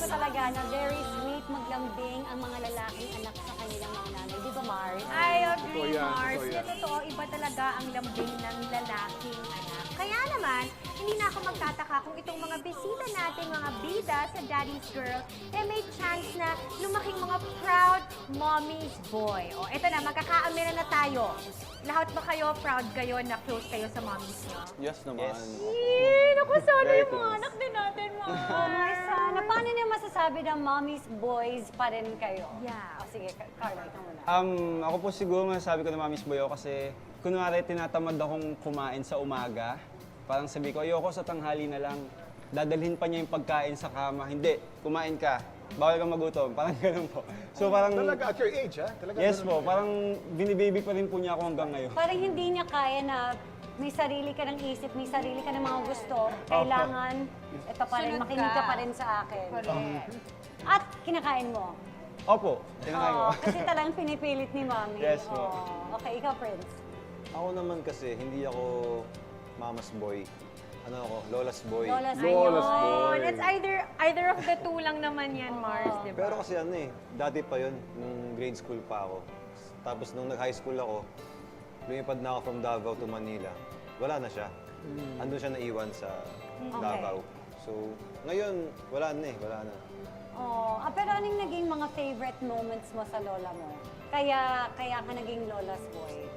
ko talaga na very sweet maglambing ang mga lalaking anak sa kanilang mga nanay. Di ba, Mars? I agree, Totoo yan, Mars. totoo yan. Yan, totoo, iba talaga ang lambing ng lalaking anak. Kaya naman, hindi na ako magtataka kung itong mga bisita natin, mga bida sa Daddy's Girl, eh may chance na lumaking mga proud mommy's boy. O, eto na, magkakaamira na tayo. Lahat ba kayo, proud kayo na close kayo sa mommies nyo? Yes naman. Naku, sana Very yung mga close. anak din natin, Mars. Oh, Mars, paano niyo masasabi na mommy's boys pa rin kayo? Yeah. O, sige, Carlo, ikaw muna. Ako po siguro masasabi ko na Mami's Boy ako kasi kunwari tinatamad akong kumain sa umaga. Parang sabi ko, ayoko sa tanghali na lang. Dadalhin pa niya yung pagkain sa kama. Hindi, kumain ka. Bawal kang magutom. Parang ganun po. So parang, Talaga at your age, ha? Talaga yes ganun. po, parang binibaby pa rin po niya ako hanggang ngayon. Parang hindi niya kaya na may sarili ka ng isip, may sarili ka ng mga gusto. Kailangan, ito pa rin, Sunod makinig ka. ka pa rin sa akin. Correct. At kinakain mo. Opo, tinakay ko. Oo, kasi talagang pinipilit ni Mommy. Yes po. Oo. Okay, ikaw, Prince. Ako naman kasi, hindi ako mama's boy. Ano ako, lola's boy. Lola's Lola's boy. boy. That's either of the two lang naman yan, Mars, di ba? Pero kasi ano eh, dati pa yun, nung grade school pa ako. Tapos nung nag-high school ako, lumipad na ako from Davao to Manila. Wala na siya. Andun siya naiwan sa Davao. So, ngayon, wala na eh, wala na. Oh, pero anong naging mga favorite moments mo sa lola mo? Kaya ka naging lola's boy.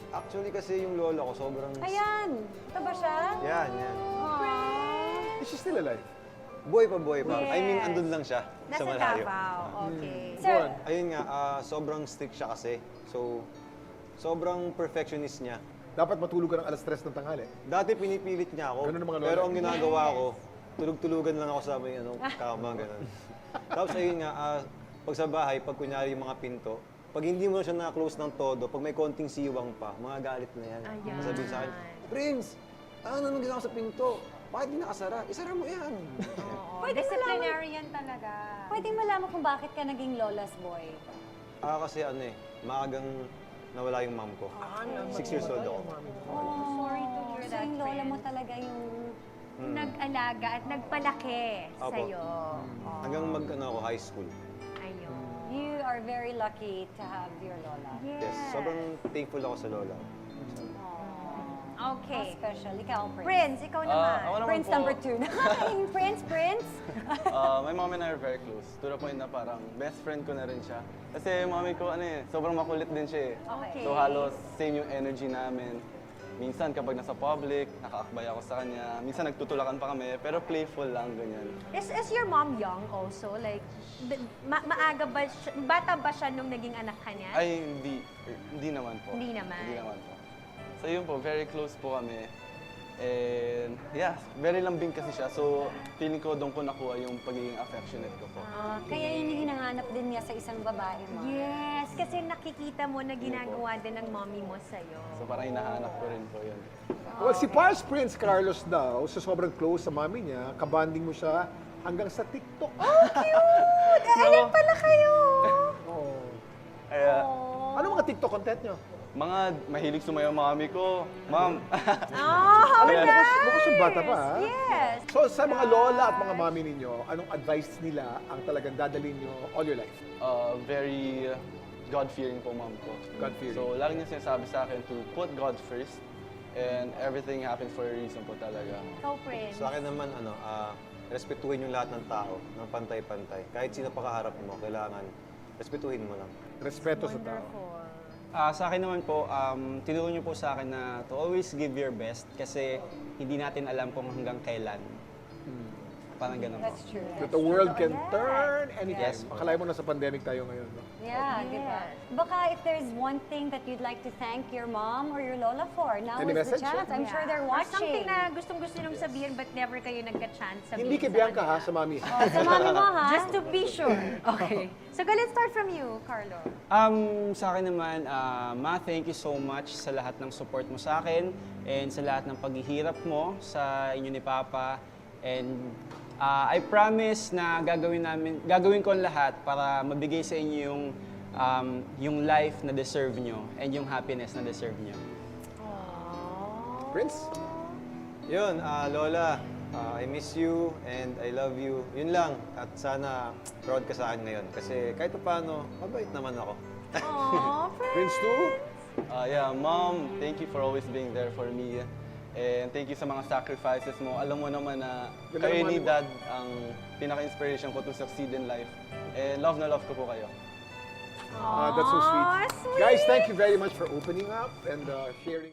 Actually kasi yung lola ko sobrang... Ayan! Ito ba siya? Yan, yan. Aww. Is she still alive? Buhay pa. I mean, Yes. andun lang siya Nasa sa Malayo. Davao, okay. Sir, Ayun nga, sobrang strict siya kasi. So, sobrang perfectionist niya. Dapat matulog ka ng alas 3 ng tanghali. Dati pinipilit niya ako. Ganun ang mga lola. Pero ang ginagawa ko, tulog-tulugan lang ako sa may kama, gano'n. Tapos ayun nga, pag sa bahay, pag kunyari yung mga pinto, pag hindi mo na siya na-close ng todo, pag may konting siwang pa, mga galit na yan. Ayan. Sabihin sa akin, Prince, ano naman ginawa sa pinto? Bakit di nakasara? Isara mo yan. Oo, Pwede disciplinarian talaga. pwede malaman kung bakit ka naging lola's boy. Kasi ano eh, maagang nawala yung mom ko. 6 years old ako. Sorry to hear So that, yung lola mo friend. talaga yung... Nag-alaga at nagpalaki Opo. sa'yo. Hanggang ako, high school. Ayun. You are very lucky to have your lola. Yes, sobrang thankful ako sa lola. How Okay. special. Ikaw, Prince. Prince, ikaw naman. Ako naman Prince po, number 2. Prince? My mom and I are very close. To the point na parang best friend ko na rin siya. Kasi yung mami ko, sobrang makulit din siya eh. Okay. So halos same yung energy namin. Minsan kapag nasa public, nakaakbay ako sa kanya. Minsan nagtutulakan pa kami, pero playful lang, ganyan. Is your mom young also? Like, maaga ba siya, bata ba siya nung naging anak ka niya? Ay, hindi naman po. Hindi naman. Hindi naman po. So yun po, very close po kami. And yeah, very lambing kasi siya. So feeling ko doon ko nakuha yung pagiging affectionate ko po. Kaya yun yung hinahanap din niya sa isang babae mo. Yes, kasi nakikita mo na ginagawa din ng mommy mo sa'yo. So parang hinahanap ko rin po yun. Well, si Pars Prince Carlos daw, so sobrang close sa mami niya, kabanding mo siya hanggang sa TikTok. Ayan pala kayo! Oh. Kaya, Ano mga TikTok content niyo? mga mahilig sumayaw mami ko. Ma'am, Oh, how Ayan. nice! Bukas yung bata pa, ha? Yes! So sa mga lola at mga mami ninyo, anong advice nila ang talagang dadalhin niyo all your life? very God-fearing po mom ko. God-fearing. So lagi niya sinasabi sa akin to put God first and everything happens for a reason po talaga. Ikaw, Prince. Sa akin naman, respetuhin yung lahat ng tao ng pantay-pantay. Kahit sino pa kaharap mo, kailangan respetuhin mo lang. Respeto sa tao. Sa akin naman po, tinuro niyo po sa akin na to always give your best kasi hindi natin alam kung hanggang kailan. Parang ganun po. That's true. That the world can turn anytime. Yes. Akalain mo nasa pandemic tayo ngayon, no? Yeah, di ba? Baka if there's one thing that you'd like to thank your mom or your lola for, now Any is the message? chance. I'm sure they're Or something watching. na gustong-gusto nung sabihin but never kayo nagka-chance sabihin Hindi kay sa Bianca, ha? kanila. Sa mami. Oh, sa mami mo, ha? Just to be sure. Okay. So, let's start from you, Carlo. Sa akin naman, Ma, thank you so much sa lahat ng support mo sa akin and sa lahat ng paghihirap mo sa inyo ni Papa. And I promise na gagawin ko ang lahat para mabigay sa inyo yung life na deserve nyo and yung happiness na deserve nyo. Prince? Yun, Lola, I miss you and I love you. Yun lang. At sana proud ka sa akin ngayon. Kasi kahit paano, mabait naman ako. Aw, Prince 2? Yeah, Mom, thank you for always being there for me. And thank you sa mga sacrifices mo. Alam mo naman na Ganda kayo ng ni mami mo. Dad ang pinaka-inspiration ko to succeed in life. And love na love ko po kayo. That's so sweet. Aw, sweet. Guys, thank you very much for opening up and sharing.